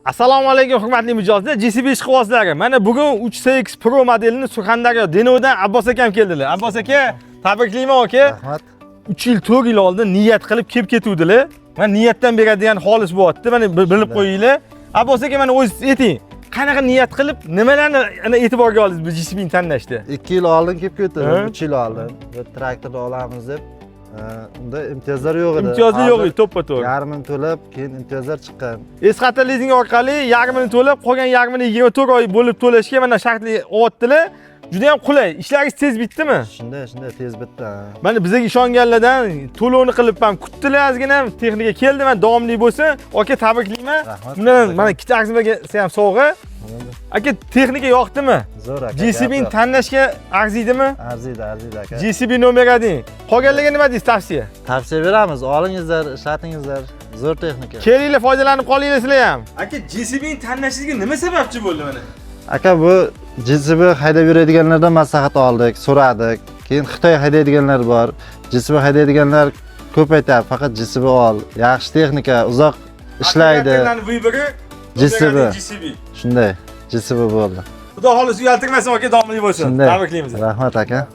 Assalomu alaykum hurmatli mijozlar, JCB ishqibozlari. Mana bugun 3CX Pro modelini Surxondaryo Denovdan Abbos akam keldilar. Abbos aka, tabriklayman aka. Rahmat. 3 yil 4 yil oldin niyat qilib kelib ketuvdilar. Men niyatdan beradigan xolis bo'lyapti. Mana bilib qo'yinglar. Abbos aka, mana o'zingiz ayting. Qanaqa niyat qilib, nimalarni e'tiborga oldingiz bu JCBni tanlashda? 2 yil oldin kelib ketdim, 3 yil oldin. Bir traktorni olamiz deb. Unda imtiyozlar yo'q edi. Imtiyozlar yo'q edi, to'ppa-to'g'ri. Yarmini to'lab, keyin imtiyozlar chiqqan. Esxatar lizing orqali yarmini to'lab, qolgan yarmini 24 oy bo'lib to'lashga mana shartli o'tdilar. Juda ham qulay. Ishlaringiz tez bitdimi? Shunday tez bitdi. Mana bizga ishonganlardan to'lovni qilib ham kutdilar, ozgina texnika keldi, men davomli bo'lsin. Aka, tabriklayman. Rahmat. Bundan mana ikkita aksiyaga ham sovg'a. Aka, texnika yoqdimi? Zo'r aka. JCBni tanlashga arziydimi? Arziydi aka. JCB nomerading. Qolganlarga nima deysiz tavsiya? Tavsiya beramiz. Olingizlar, ishlatingizlar. Zo'r texnika. Kelinglar, foydalanib qolinglar sizlar ham. Aka, JCBni tanlashingizga nima sababchi bo'ldi mana? Aka, bu JCB haydab yuradiganlardan maslahat oldik, so'radik. Keyin Xitoy haydaydiganlar bor. JCB haydaydiganlar ko'p aytadi, faqat JCB ol. Yaxshi texnika, uzoq ishlaydi. JCB. Shunday, JCB bo'ldi. Xudo xohlasa uyaltirmasin aka, davomli bo'lsin. Shunday. Tabriklaymiz. Rahmat aka.